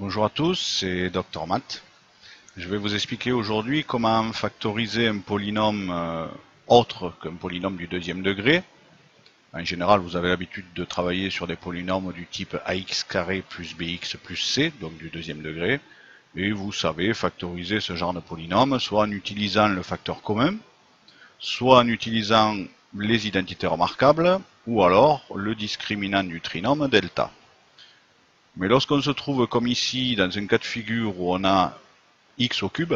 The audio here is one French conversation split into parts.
Bonjour à tous, c'est Dr Matt. Je vais vous expliquer aujourd'hui comment factoriser un polynôme autre qu'un polynôme du deuxième degré. En général, vous avez l'habitude de travailler sur des polynômes du type ax carré plus bx plus c, donc du deuxième degré. Et vous savez factoriser ce genre de polynôme, soit en utilisant le facteur commun, soit en utilisant les identités remarquables, ou alors le discriminant du trinôme delta. Mais lorsqu'on se trouve comme ici dans un cas de figure où on a x au cube,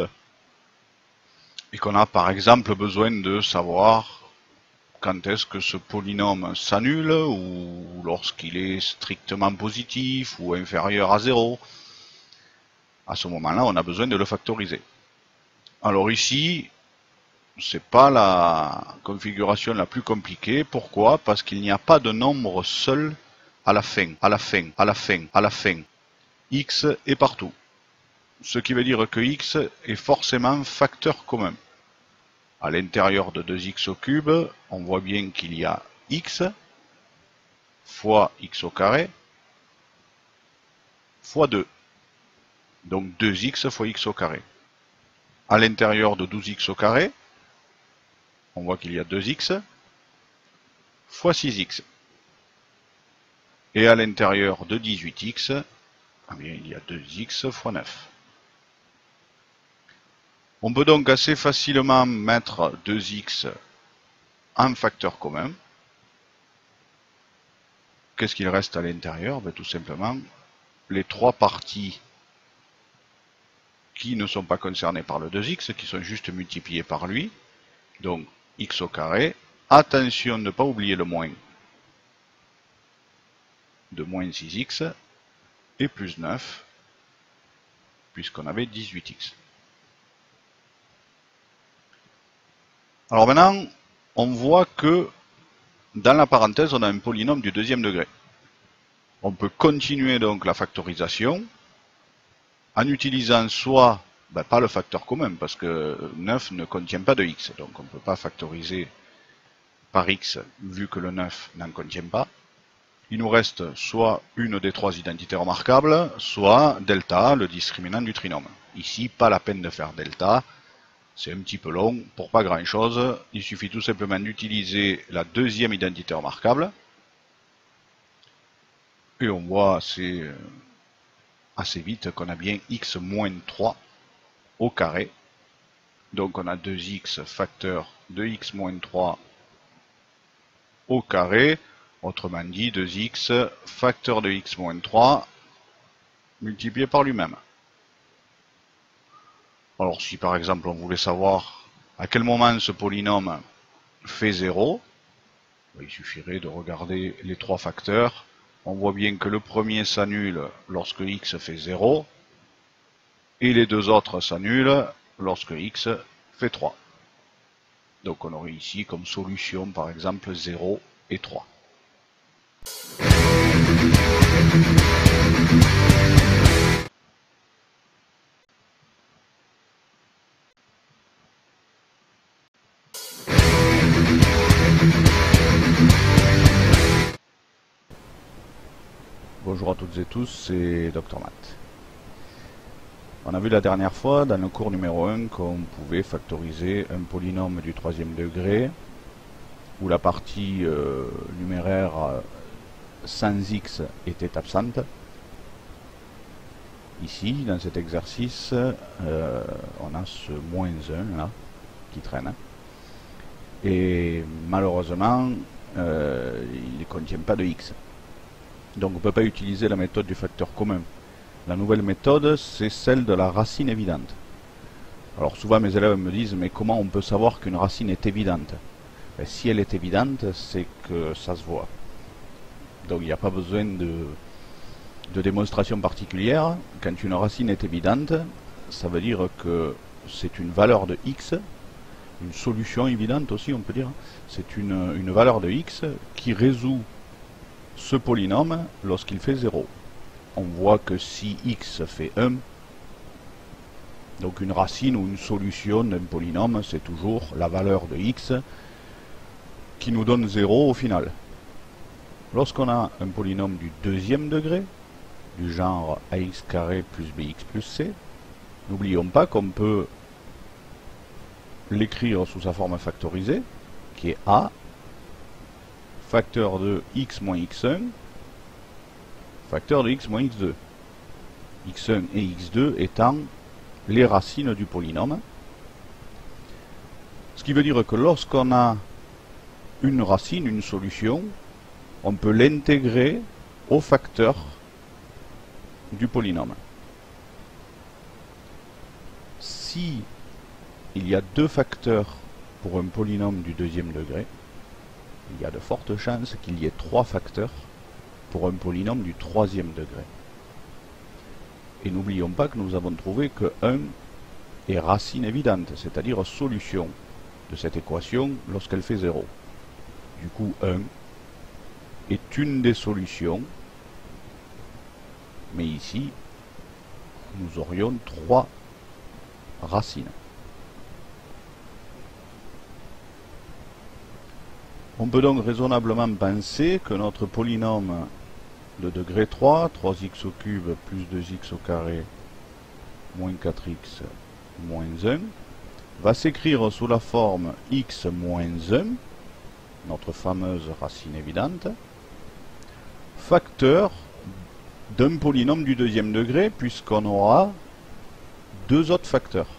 et qu'on a par exemple besoin de savoir quand est-ce que ce polynôme s'annule, ou lorsqu'il est strictement positif ou inférieur à 0, à ce moment-là on a besoin de le factoriser. Alors ici, c'est pas la configuration la plus compliquée. Pourquoi? Parce qu'il n'y a pas de nombre seul à la fin, x est partout. Ce qui veut dire que x est forcément facteur commun. À l'intérieur de 2x au cube, on voit bien qu'il y a x fois x au carré fois 2. Donc 2x fois x au carré. À l'intérieur de 12x au carré, on voit qu'il y a 2x fois 6x. Et à l'intérieur de 18x, eh bien, il y a 2x fois 9. On peut donc assez facilement mettre 2x en facteur commun. Qu'est-ce qu'il reste à l'intérieur? Tout simplement les trois parties qui ne sont pas concernées par le 2x, qui sont juste multipliées par lui. Donc x au carré. Attention de ne pas oublier le moins de moins 6x et plus 9, puisqu'on avait 18x. Alors maintenant, on voit que dans la parenthèse, on a un polynôme du deuxième degré. On peut continuer donc la factorisation en utilisant soit, pas le facteur commun, parce que 9 ne contient pas de x, donc on ne peut pas factoriser par x, vu que le 9 n'en contient pas. Il nous reste soit une des trois identités remarquables, soit delta, le discriminant du trinôme. Ici, pas la peine de faire delta, c'est un petit peu long, pour pas grand chose. Il suffit tout simplement d'utiliser la deuxième identité remarquable. Et on voit assez vite qu'on a bien x moins 3 au carré. Donc on a 2x facteur de x moins 3 au carré. Autrement dit, 2x facteur de x moins 3 multiplié par lui-même. Alors si par exemple on voulait savoir à quel moment ce polynôme fait 0, il suffirait de regarder les trois facteurs. On voit bien que le premier s'annule lorsque x fait 0, et les deux autres s'annulent lorsque x fait 3. Donc on aurait ici comme solution par exemple 0 et 3. Bonjour à toutes et tous, c'est Dr Matt. On a vu la dernière fois dans le cours numéro 1 qu'on pouvait factoriser un polynôme du troisième degré où la partie numéraire sans x était absente. Ici, dans cet exercice, on a ce moins 1 là qui traîne. Et malheureusement, il ne contient pas de x. Donc on ne peut pas utiliser la méthode du facteur commun. La nouvelle méthode, c'est celle de la racine évidente. Alors souvent mes élèves me disent, mais comment on peut savoir qu'une racine est évidente? Si elle est évidente, c'est que ça se voit. Donc il n'y a pas besoin de démonstration particulière. Quand une racine est évidente, ça veut dire que c'est une valeur de x, une solution évidente aussi on peut dire. C'est une valeur de x qui résout ce polynôme lorsqu'il fait 0. On voit que si x fait 1, donc une racine ou une solution d'un polynôme, c'est toujours la valeur de x qui nous donne 0 au final. Lorsqu'on a un polynôme du deuxième degré, du genre ax carré plus bx plus c. N'oublions pas qu'on peut l'écrire sous sa forme factorisée, qui est a facteur de x moins x1 facteur de x moins x2. x1 et x2 étant les racines du polynôme. Ce qui veut dire que lorsqu'on a une racine, une solution, on peut l'intégrer au facteur du polynôme. Si il y a deux facteurs pour un polynôme du deuxième degré, il y a de fortes chances qu'il y ait trois facteurs pour un polynôme du troisième degré. Et n'oublions pas que nous avons trouvé que 1 est racine évidente, c'est-à-dire solution de cette équation lorsqu'elle fait 0. Du coup, 1 est une des solutions, mais ici, nous aurions 3 racines. On peut donc raisonnablement penser que notre polynôme de degré 3, 3x au cube plus 2x au carré moins 4x moins 1, va s'écrire sous la forme x moins 1, notre fameuse racine évidente, facteur d'un polynôme du deuxième degré, puisqu'on aura deux autres facteurs.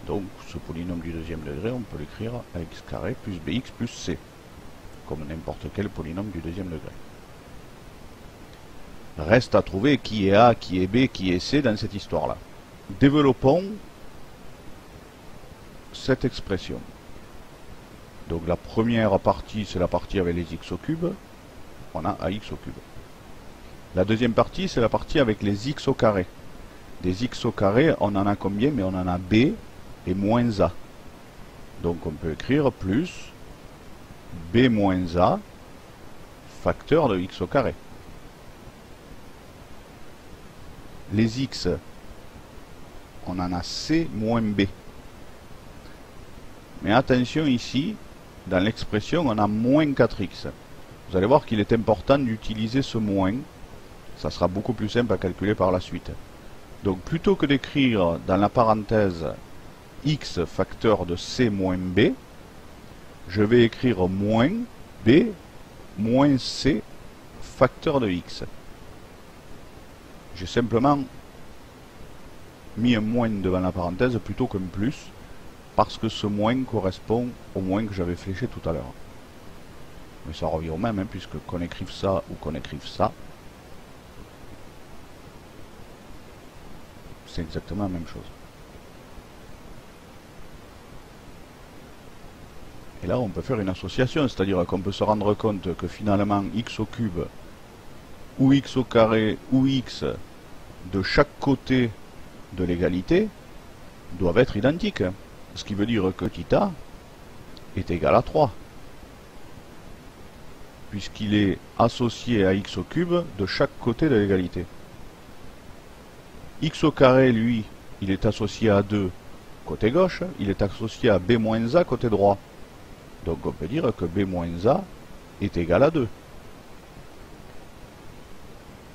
Donc ce polynôme du deuxième degré, on peut l'écrire à x carré plus bx plus c, comme n'importe quel polynôme du deuxième degré. Reste à trouver qui est a, qui est b, qui est c dans cette histoire-là. Développons cette expression. Donc la première partie, c'est la partie avec les x au cube. On a ax au cube. La deuxième partie, c'est la partie avec les x au carré. Des x au carré, on en a combien? Mais on en a b et moins a. Donc on peut écrire plus b moins a facteur de x au carré. Les x, on en a c moins b. Mais attention ici, dans l'expression, on a moins 4x. Vous allez voir qu'il est important d'utiliser ce moins. Ça sera beaucoup plus simple à calculer par la suite. Donc plutôt que d'écrire dans la parenthèse x facteur de c moins b, je vais écrire moins b moins c facteur de x. J'ai simplement mis un moins devant la parenthèse plutôt qu'un plus, parce que ce moins correspond au moins que j'avais fléché tout à l'heure. Mais ça revient au même, hein, puisque qu'on écrive ça ou qu'on écrive ça, c'est exactement la même chose. Et là, on peut faire une association, c'est-à-dire qu'on peut se rendre compte que finalement, x au cube, ou x au carré, ou x de chaque côté de l'égalité doivent être identiques. Ce qui veut dire que θ est égal à 3. Puisqu'il est associé à x au cube de chaque côté de l'égalité. X au carré, lui, il est associé à 2 côté gauche, il est associé à b moins a côté droit. Donc on peut dire que b moins a est égal à 2.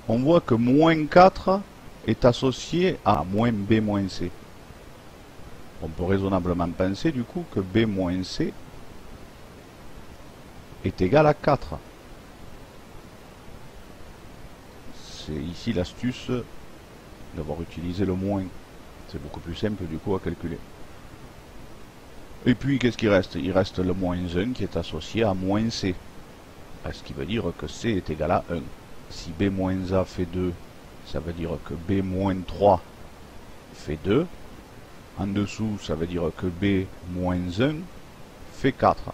On voit que moins 4 est associé à moins b moins c. On peut raisonnablement penser du coup que b moins c est égal à 4. C'est ici l'astuce d'avoir utilisé le moins. C'est beaucoup plus simple du coup à calculer. Et puis qu'est-ce qui reste? Il reste le moins 1 qui est associé à moins c. Ce qui veut dire que c est égal à 1. Si b moins a fait 2, ça veut dire que b moins 3 fait 2. En dessous, ça veut dire que b moins 1 fait 4.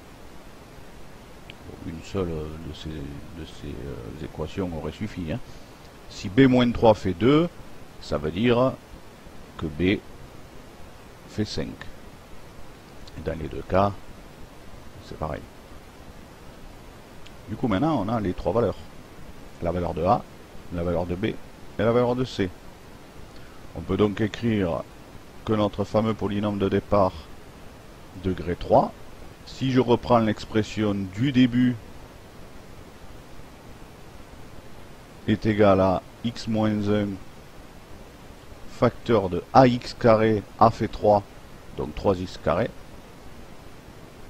Une seule de ces équations aurait suffi. Hein. Si b moins 3 fait 2, ça veut dire que b fait 5. Et dans les deux cas, c'est pareil. Du coup, maintenant, on a les trois valeurs. La valeur de a, la valeur de b et la valeur de c. On peut donc écrire que notre fameux polynôme de départ degré 3, si je reprends l'expression du début est égal à x moins 1 facteur de ax carré a fait 3, donc 3x carré,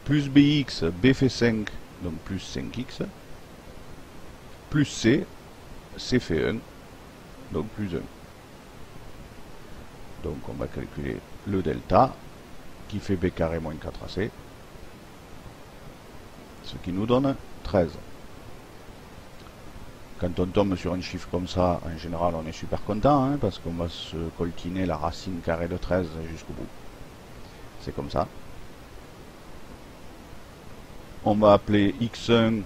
plus bx, b fait 5, donc plus 5x, plus c, c fait 1, donc plus 1. Donc on va calculer le delta, qui fait b carré moins 4ac, ce qui nous donne 13. Quand on tombe sur un chiffre comme ça, en général on est super content, hein, parce qu'on va se coltiner la racine carrée de 13 jusqu'au bout. C'est comme ça. On va appeler x1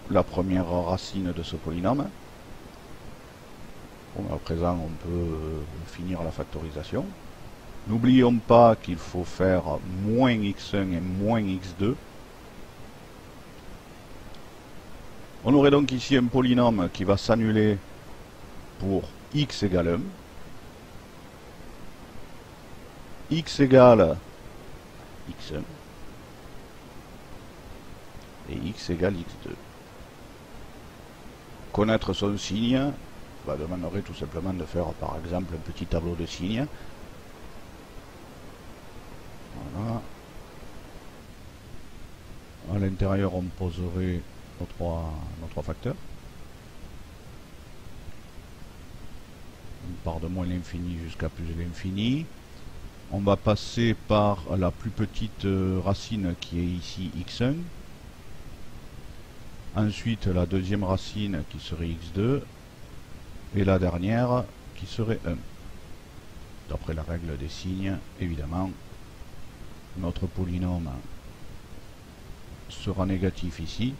la première racine de ce polynôme. Bon, à présent, on peut finir la factorisation. N'oublions pas qu'il faut faire moins x1 et moins x2. On aurait donc ici un polynôme qui va s'annuler pour x égale 1. X égale x1 et x égale x2. Connaître son signe demanderait tout simplement de faire par exemple un petit tableau de signes. Voilà. À l'intérieur on poserait nos trois facteurs. On part de moins l'infini jusqu'à plus l'infini. On va passer par la plus petite racine qui est ici x1. Ensuite la deuxième racine qui serait x2. Et la dernière qui serait 1. D'après la règle des signes, évidemment, notre polynôme sera négatif ici,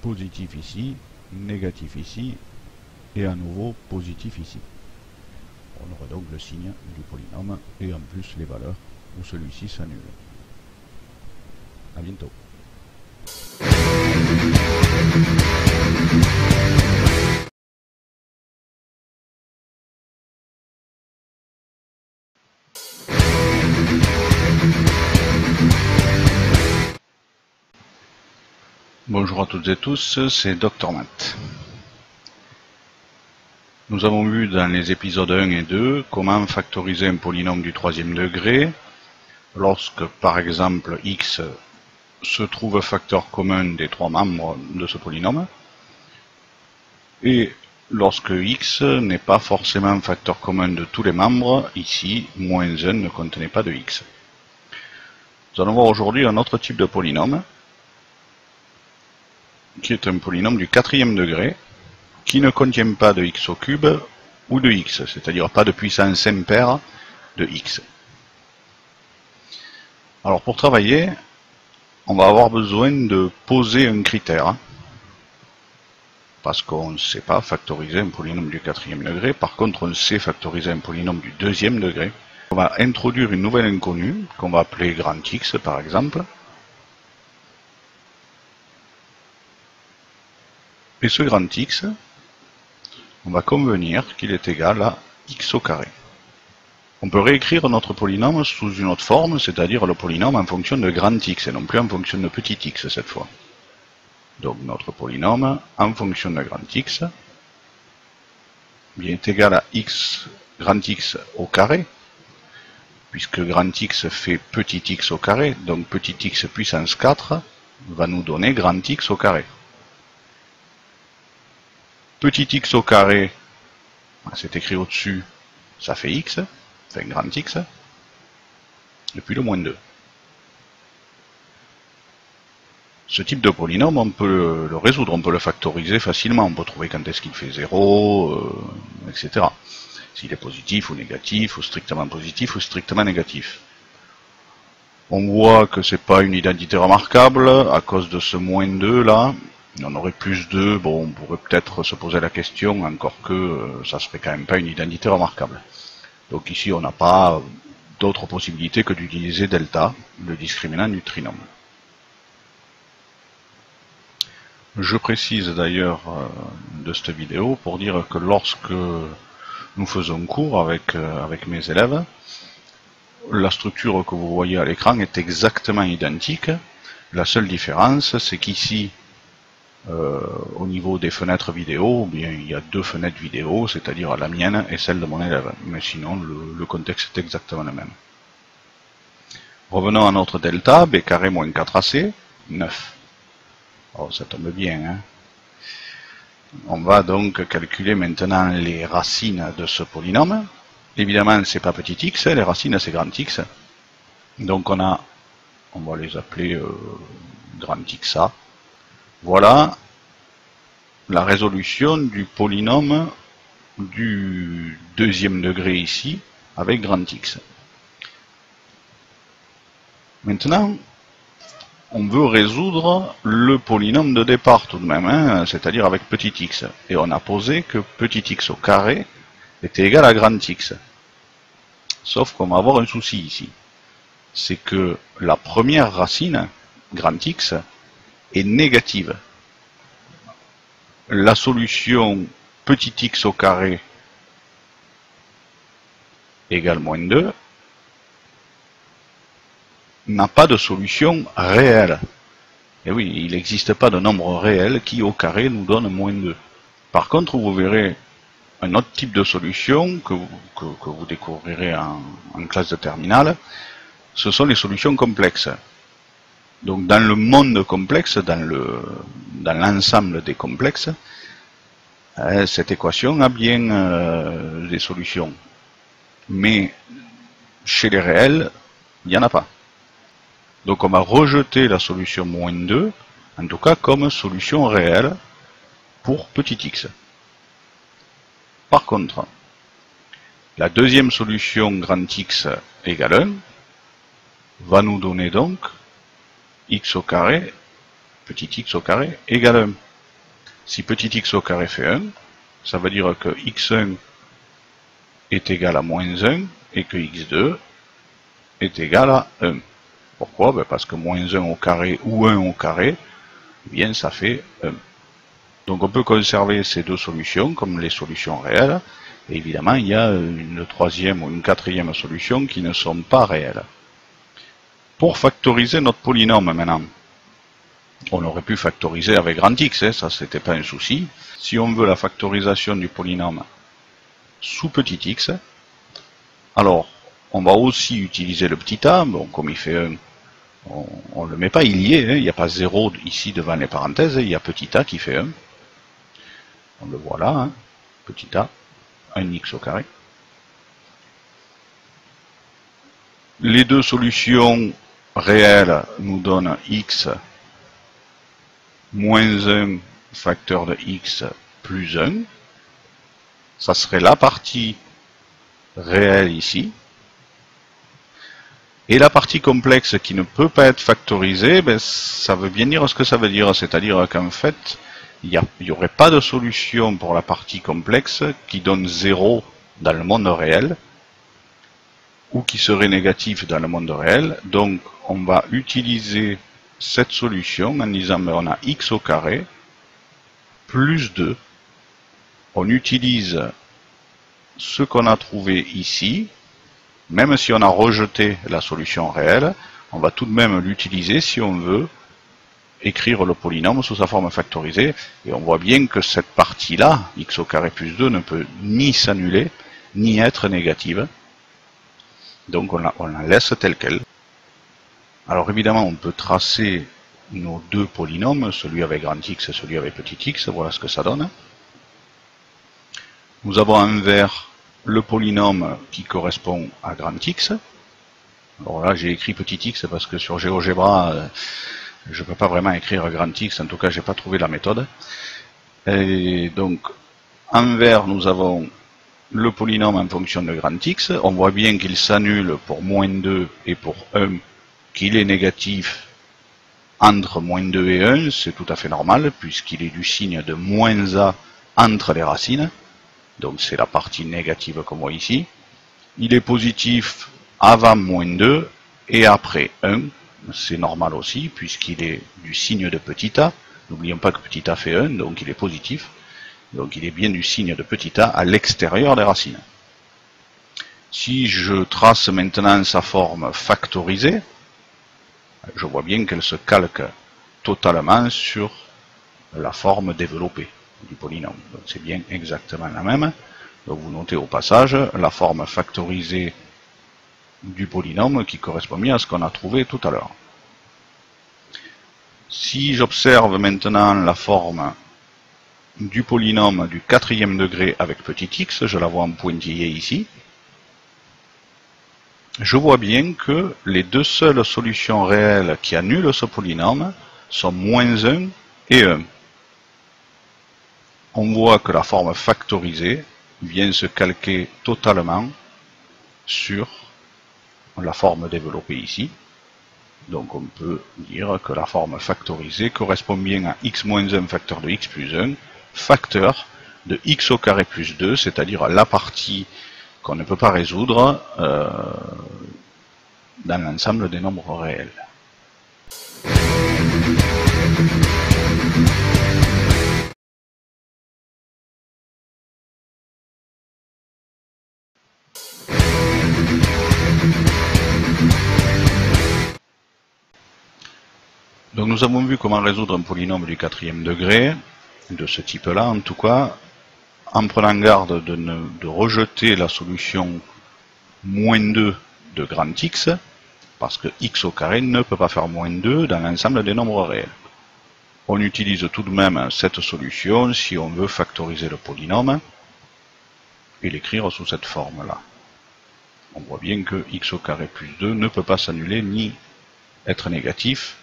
positif ici, négatif ici, et à nouveau positif ici. On aura donc le signe du polynôme et en plus les valeurs où celui-ci s'annule. À bientôt. Bonjour à toutes et tous, c'est Dr Math. Nous avons vu dans les épisodes 1 et 2 comment factoriser un polynôme du troisième degré lorsque par exemple x se trouve facteur commun des trois membres de ce polynôme et lorsque x n'est pas forcément facteur commun de tous les membres, ici moins 1 ne contenait pas de x. Nous allons voir aujourd'hui un autre type de polynôme qui est un polynôme du quatrième degré qui ne contient pas de x au cube ou de x, c'est-à-dire pas de puissance impaire de x. Alors pour travailler, on va avoir besoin de poser un critère, parce qu'on ne sait pas factoriser un polynôme du quatrième degré, par contre on sait factoriser un polynôme du deuxième degré. On va introduire une nouvelle inconnue, qu'on va appeler grand X par exemple, et ce grand X, on va convenir qu'il est égal à x au carré. On peut réécrire notre polynôme sous une autre forme, c'est-à-dire le polynôme en fonction de grand X et non plus en fonction de petit x cette fois. Donc notre polynôme en fonction de grand X est égal à x grand X au carré, puisque grand X fait petit x au carré, donc petit x puissance 4 va nous donner grand X au carré. Petit x au carré, c'est écrit au-dessus, ça fait x, enfin grand X, et puis le moins 2. Ce type de polynôme, on peut le résoudre, on peut le factoriser facilement, on peut trouver quand est-ce qu'il fait 0, etc. S'il est positif ou négatif, ou strictement positif ou strictement négatif. On voit que c'est pas une identité remarquable, à cause de ce moins 2 là, on aurait plus 2, bon, on pourrait peut-être se poser la question, encore que ça serait quand même pas une identité remarquable. Donc ici, on n'a pas d'autre possibilité que d'utiliser delta, le discriminant du trinôme. Je précise d'ailleurs de cette vidéo pour dire que lorsque nous faisons cours avec mes élèves, la structure que vous voyez à l'écran est exactement identique. La seule différence, c'est qu'ici, au niveau des fenêtres vidéo, eh bien, il y a deux fenêtres vidéo, c'est-à-dire la mienne et celle de mon élève. Mais sinon, le contexte est exactement le même. Revenons à notre delta, b carré moins 4ac, 9. Oh, ça tombe bien, hein. On va donc calculer maintenant les racines de ce polynôme. Évidemment, c'est pas petit x, les racines c'est grand x. Donc on va les appeler grand xa. Voilà la résolution du polynôme du deuxième degré ici avec grand x. Maintenant, on veut résoudre le polynôme de départ tout de même, hein, c'est-à-dire avec petit x. Et on a posé que petit x au carré était égal à grand x. Sauf qu'on va avoir un souci ici. C'est que la première racine, grand x, est négative. La solution petit x au carré égale moins 2 n'a pas de solution réelle. Et oui, il n'existe pas de nombre réel qui au carré nous donne moins 2. Par contre, vous verrez un autre type de solution que vous découvrirez en classe de terminale, ce sont les solutions complexes. Donc dans le monde complexe, dans l'ensemble des complexes, cette équation a bien des solutions. Mais chez les réels, il n'y en a pas. Donc on va rejeter la solution moins 2, en tout cas comme solution réelle pour petit x. Par contre, la deuxième solution grand x égale 1 va nous donner donc x au carré, petit x au carré égale 1. Si petit x au carré fait 1, ça veut dire que x1 est égal à moins 1 et que x2 est égal à 1. Pourquoi? Parce que moins 1 au carré ou 1 au carré, eh bien ça fait 1. Donc on peut conserver ces deux solutions comme les solutions réelles. Et évidemment, il y a une troisième ou une quatrième solution qui ne sont pas réelles. Pour factoriser notre polynôme maintenant, on aurait pu factoriser avec grand x, hein, ça c'était pas un souci. Si on veut la factorisation du polynôme sous petit x, alors on va aussi utiliser le petit a, bon comme il fait 1, on ne le met pas, il y est, hein, il n'y a pas 0 ici devant les parenthèses, il y a petit a qui fait 1. On le voit là, hein, petit a, 1x au carré. Les deux solutions réelles nous donnent x moins 1 facteur de x plus 1. Ça serait la partie réelle ici. Et la partie complexe qui ne peut pas être factorisée, ben, ça veut bien dire ce que ça veut dire. C'est-à-dire qu'en fait, il n'y aurait pas de solution pour la partie complexe qui donne 0 dans le monde réel ou qui serait négatif dans le monde réel. Donc, on va utiliser cette solution en disant ben, on a x au carré plus 2. On utilise ce qu'on a trouvé ici. Même si on a rejeté la solution réelle, on va tout de même l'utiliser si on veut écrire le polynôme sous sa forme factorisée. Et on voit bien que cette partie-là, x au carré plus 2, ne peut ni s'annuler, ni être négative. Donc on la laisse telle qu'elle. Alors évidemment, on peut tracer nos deux polynômes, celui avec grand x et celui avec petit x. Voilà ce que ça donne. Nous avons en vert le polynôme qui correspond à grand x. Alors là j'ai écrit petit x parce que sur GeoGebra je ne peux pas vraiment écrire grand x, en tout cas j'ai pas trouvé la méthode. Et donc en vert nous avons le polynôme en fonction de grand x. On voit bien qu'il s'annule pour moins 2 et pour 1, qu'il est négatif entre moins 2 et 1, c'est tout à fait normal puisqu'il est du signe de moins a entre les racines. Donc c'est la partie négative qu'on voit ici. Il est positif avant moins 2 et après 1. C'est normal aussi puisqu'il est du signe de petit a. N'oublions pas que petit a fait 1, donc il est positif. Donc il est bien du signe de petit a à l'extérieur des racines. Si je trace maintenant sa forme factorisée, je vois bien qu'elle se calque totalement sur la forme développée du polynôme. Donc c'est bien exactement la même. Donc vous notez au passage la forme factorisée du polynôme qui correspond bien à ce qu'on a trouvé tout à l'heure. Si j'observe maintenant la forme du polynôme du quatrième degré avec petit x, je la vois en pointillé ici, je vois bien que les deux seules solutions réelles qui annulent ce polynôme sont moins 1 et 1. On voit que la forme factorisée vient se calquer totalement sur la forme développée ici. Donc on peut dire que la forme factorisée correspond bien à x moins 1 facteur de x plus 1, facteur de x au carré plus 2, c'est-à-dire la partie qu'on ne peut pas résoudre dans l'ensemble des nombres réels. Donc nous avons vu comment résoudre un polynôme du quatrième degré, de ce type-là en tout cas, en prenant garde de rejeter la solution moins 2 de grand X, parce que x au carré ne peut pas faire moins 2 dans l'ensemble des nombres réels. On utilise tout de même cette solution si on veut factoriser le polynôme et l'écrire sous cette forme-là. On voit bien que x au carré plus 2 ne peut pas s'annuler ni être négatif.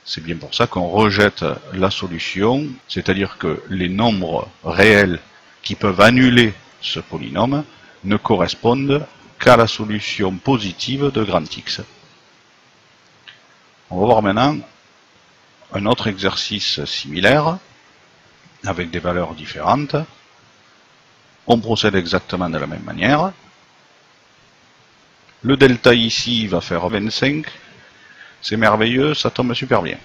C'est bien pour ça qu'on rejette la solution, c'est-à-dire que les nombres réels qui peuvent annuler ce polynôme ne correspondent qu'à la solution positive de grand X. On va voir maintenant un autre exercice similaire, avec des valeurs différentes. On procède exactement de la même manière. Le delta ici va faire 25. C'est merveilleux, ça tombe super bien.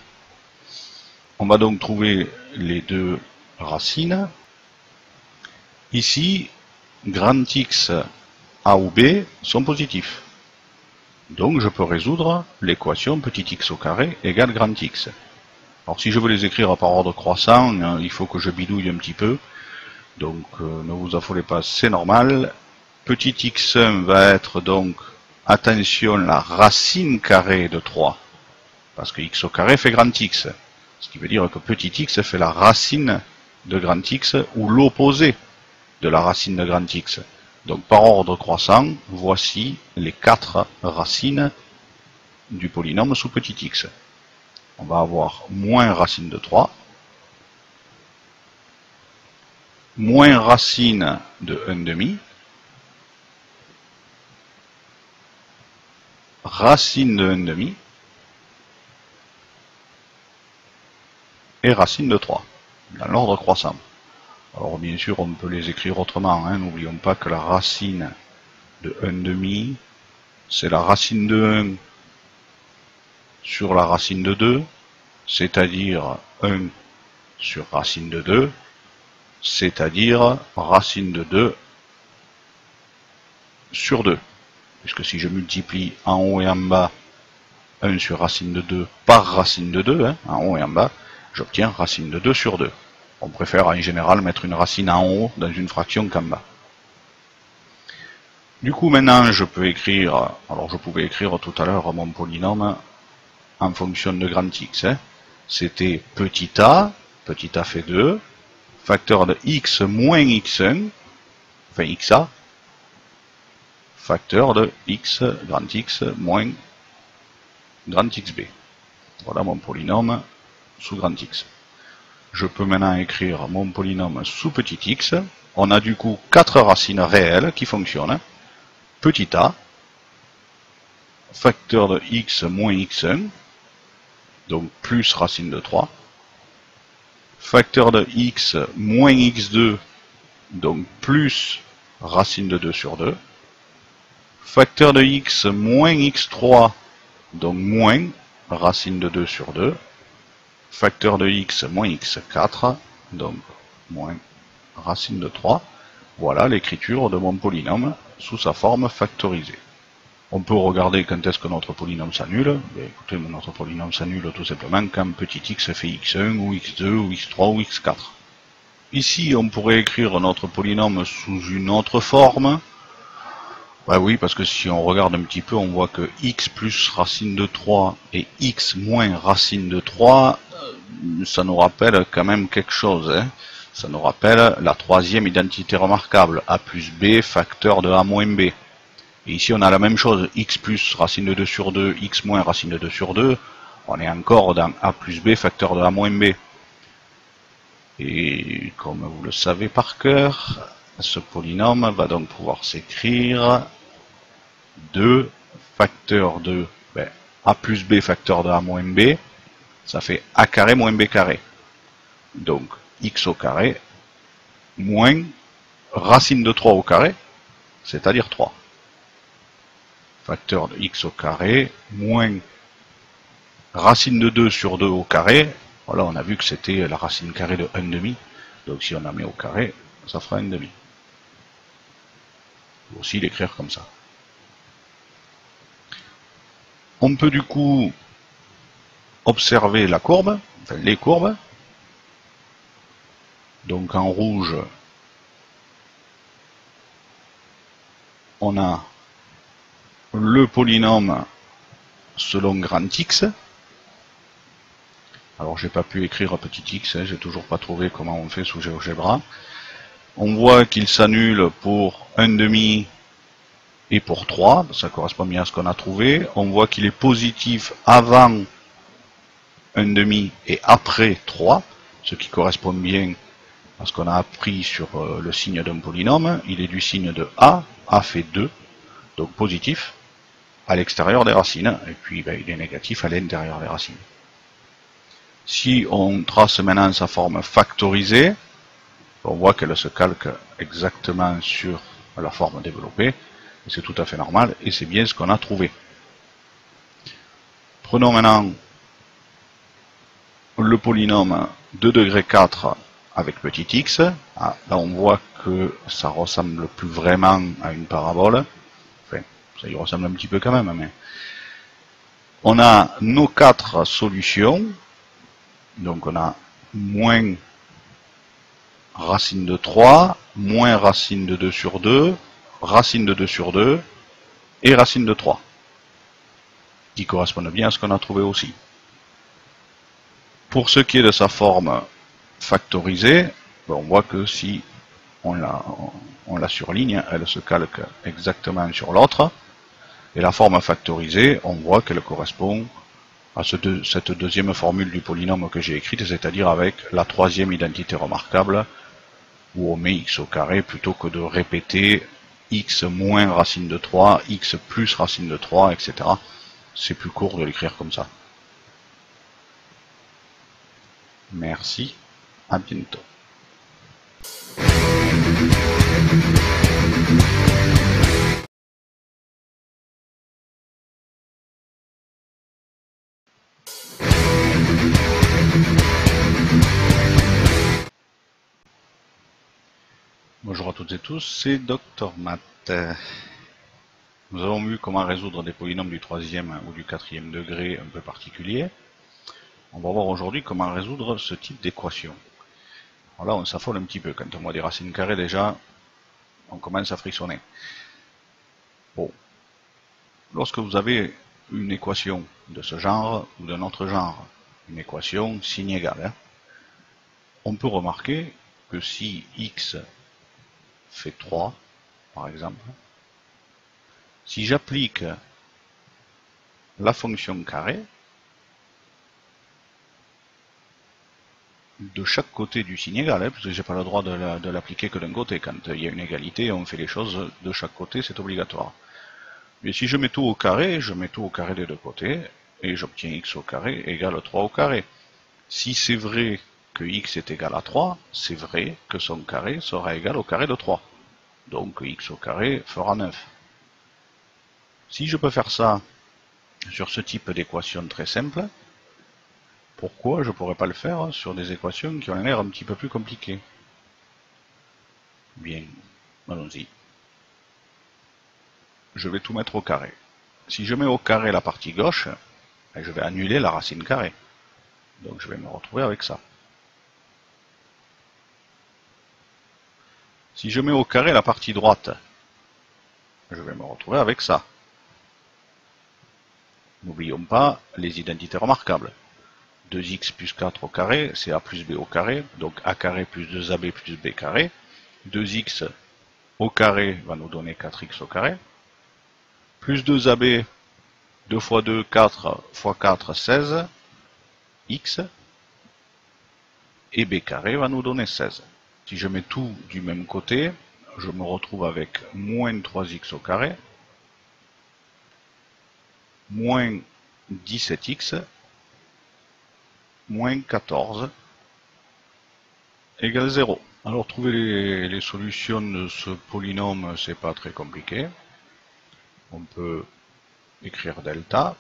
On va donc trouver les deux racines. Ici, grand X A ou B sont positifs. Donc je peux résoudre l'équation petit x au carré égale grand X. Alors si je veux les écrire par ordre croissant, il faut que je bidouille un petit peu. Donc ne vous affolez pas, c'est normal. Petit x1 va être donc, attention, la racine carrée de 3. Parce que x au carré fait grand X. Ce qui veut dire que petit x fait la racine de grand X ou l'opposé de la racine de grand X. Donc par ordre croissant, voici les 4 racines du polynôme sous petit x. On va avoir moins racine de 3, moins racine de 1,5, racine de 1,5, et racine de 3, dans l'ordre croissant. Alors bien sûr, on peut les écrire autrement, hein. N'oublions pas que la racine de 1,5, c'est la racine de 1 sur la racine de 2, c'est-à-dire 1 sur racine de 2, c'est-à-dire racine de 2 sur 2. Puisque si je multiplie en haut et en bas 1 sur racine de 2 par racine de 2, hein, en haut et en bas, j'obtiens racine de 2 sur 2. On préfère en général mettre une racine en haut dans une fraction qu'en bas. Du coup maintenant je peux écrire, alors je pouvais écrire tout à l'heure mon polynôme en fonction de grand X. Hein. C'était petit a fait 2, facteur de x moins x1, enfin xa, facteur de x moins grand xb. Voilà mon polynôme sous grand X. Je peux maintenant écrire mon polynôme sous petit x. On a du coup 4 racines réelles qui fonctionnent. Petit a, facteur de x moins x1, donc plus racine de 3. Facteur de x moins x2, donc plus racine de 2 sur 2. Facteur de x moins x3, donc moins racine de 2 sur 2. Facteur de x moins x4, donc moins racine de 3. Voilà l'écriture de mon polynôme sous sa forme factorisée. On peut regarder quand est-ce que notre polynôme s'annule. Écoutez, notre polynôme s'annule tout simplement quand petit x fait x1 ou x2 ou x3 ou x4. Ici, on pourrait écrire notre polynôme sous une autre forme. Bah oui, parce que si on regarde un petit peu, on voit que x plus racine de 3 et x moins racine de 3, ça nous rappelle quand même quelque chose. Hein. Ça nous rappelle la troisième identité remarquable, a plus b facteur de a moins b. Et ici, on a la même chose, x plus racine de 2 sur 2, x moins racine de 2 sur 2. On est encore dans a plus b facteur de a moins b. Et comme vous le savez par cœur, ce polynôme va donc pouvoir s'écrire 2 facteur de a plus b facteur de a moins b. Ça fait a carré moins b carré. Donc, x au carré moins racine de 3 au carré, c'est-à-dire 3. Facteur de x au carré moins racine de 2 sur 2 au carré. Voilà, on a vu que c'était la racine carrée de 1,5. Donc si on la met au carré, ça fera 1,5. On peut aussi l'écrire comme ça. On peut du coup observer la courbe, enfin les courbes. Donc en rouge, on a le polynôme selon grand X. Alors j'ai pas pu écrire petit x, hein, j'ai toujours pas trouvé comment on fait sous GeoGebra. On voit qu'il s'annule pour 1,5 et pour 3, ça correspond bien à ce qu'on a trouvé. On voit qu'il est positif avant 1,5 et après 3, ce qui correspond bien à ce qu'on a appris sur le signe d'un polynôme. Il est du signe de a fait 2, donc positif à l'extérieur des racines, et puis il est négatif à l'intérieur des racines. Si on trace maintenant sa forme factorisée, on voit qu'elle se calque exactement sur la forme développée. C'est tout à fait normal et c'est bien ce qu'on a trouvé. Prenons maintenant le polynôme 2 degré 4 avec petit x. Ah, là on voit que ça ressemble plus vraiment à une parabole. Enfin, ça y ressemble un petit peu quand même. Mais on a nos 4 solutions. Donc on a moins racine de 3, moins racine de 2 sur 2, racine de 2 sur 2 et racine de 3, qui correspondent bien à ce qu'on a trouvé aussi. Pour ce qui est de sa forme factorisée, on voit que si on la surligne, elle se calque exactement sur l'autre. Et la forme factorisée, on voit qu'elle correspond à cette deuxième formule du polynôme que j'ai écrite, c'est-à-dire avec la troisième identité remarquable, où on met x au carré plutôt que de répéter x moins racine de 3, x plus racine de 3, etc. C'est plus court de l'écrire comme ça. Merci, à bientôt. Bonjour à toutes et tous, c'est Dr Math. Nous avons vu comment résoudre des polynômes du 3e ou du 4e degré un peu particuliers. On va voir aujourd'hui comment résoudre ce type d'équation. Alors là, on s'affole un petit peu. Quand on voit des racines carrées, déjà, on commence à frissonner. Bon. Lorsque vous avez une équation de ce genre ou d'un autre genre, une équation signe égal, on peut remarquer que si x fait 3, par exemple, si j'applique la fonction carré de chaque côté du signe égal, parce que j'ai pas le droit de l'appliquer que d'un côté. Quand il y a une égalité, on fait les choses de chaque côté, c'est obligatoire. Mais si je mets tout au carré, je mets tout au carré des deux côtés, et j'obtiens x au carré égale 3 au carré. Si c'est vrai que x est égal à 3, c'est vrai que son carré sera égal au carré de 3. Donc x au carré fera 9. Si je peux faire ça sur ce type d'équation très simple, pourquoi je ne pourrais pas le faire sur des équations qui ont l'air un petit peu plus compliquées? Bien, allons-y. Je vais tout mettre au carré. Si je mets au carré la partie gauche, je vais annuler la racine carrée. Donc je vais me retrouver avec ça. Si je mets au carré la partie droite, je vais me retrouver avec ça. N'oublions pas les identités remarquables. 2x plus 4 au carré, c'est a plus b au carré, donc a carré plus 2ab plus b carré. 2x au carré va nous donner 4x au carré. Plus 2ab, 2 fois 2, 4 fois 4, 16, x. Et b carré va nous donner 16. Si je mets tout du même côté, je me retrouve avec moins 3x au carré, moins 17x, moins 14 égale 0. Alors trouver les solutions de ce polynôme, c'est pas très compliqué. On peut écrire delta,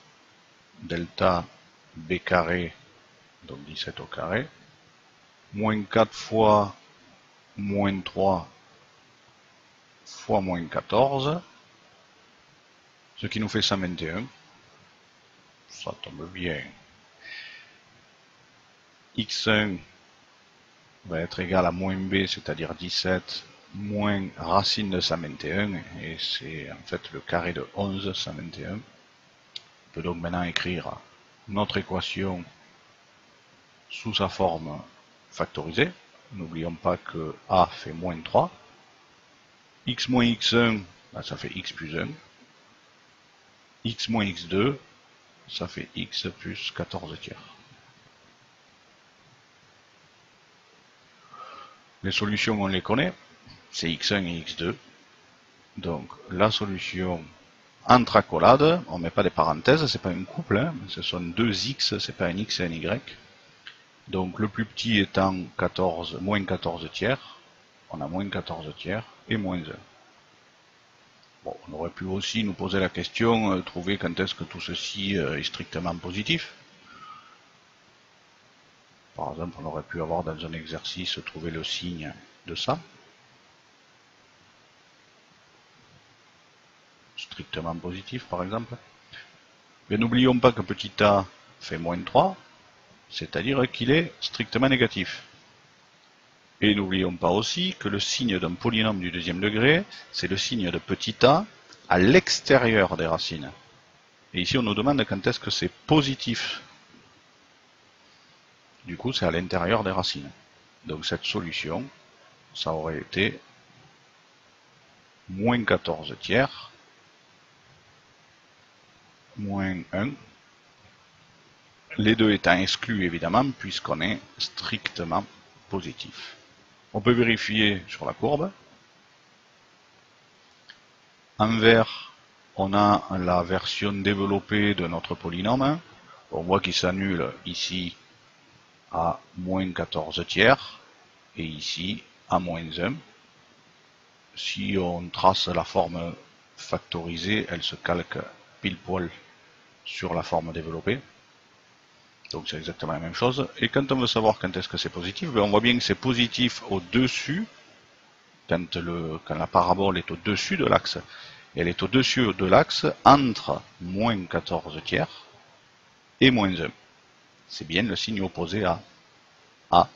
delta b carré, donc 17 au carré, moins 4 fois moins 3 fois moins 14, ce qui nous fait 121. Ça tombe bien. x1 va être égal à moins b, c'est-à-dire 17, moins racine de 121, et c'est en fait le carré de 11, 121. On peut donc maintenant écrire notre équation sous sa forme factorisée. N'oublions pas que a fait moins 3. X moins x1, ça fait x plus 1. X moins x2, ça fait x plus 14 tiers. Les solutions, on les connaît, c'est x1 et x2. Donc la solution entre accolades, on ne met pas des parenthèses, c'est pas un couple, hein, ce sont deux x, c'est pas un x et un y. Donc le plus petit étant 14, moins 14 tiers, on a moins 14 tiers et moins 1. Bon, on aurait pu aussi nous poser la question, trouver quand est-ce que tout ceci est strictement positif. Par exemple, on aurait pu avoir dans un exercice trouver le signe de ça. Strictement positif, par exemple. Mais n'oublions pas que petit a fait moins 3, c'est-à-dire qu'il est strictement négatif. Et n'oublions pas aussi que le signe d'un polynôme du deuxième degré, c'est le signe de petit a à l'extérieur des racines. Et ici, on nous demande quand est-ce que c'est positif. Du coup, c'est à l'intérieur des racines. Donc cette solution, ça aurait été moins 14 tiers, moins 1, les deux étant exclus évidemment, puisqu'on est strictement positif. On peut vérifier sur la courbe. En vert, on a la version développée de notre polynôme. On voit qu'il s'annule ici à moins 14 tiers et ici à moins 1. Si on trace la forme factorisée, elle se calque pile poil sur la forme développée. Donc c'est exactement la même chose. Et quand on veut savoir quand est-ce que c'est positif, on voit bien que c'est positif au-dessus, quand la parabole est au-dessus de l'axe. Elle est au-dessus de l'axe entre moins 14 tiers et moins 1. C'est bien le signe opposé à A,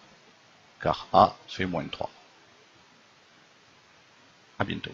car A fait moins 3. À bientôt.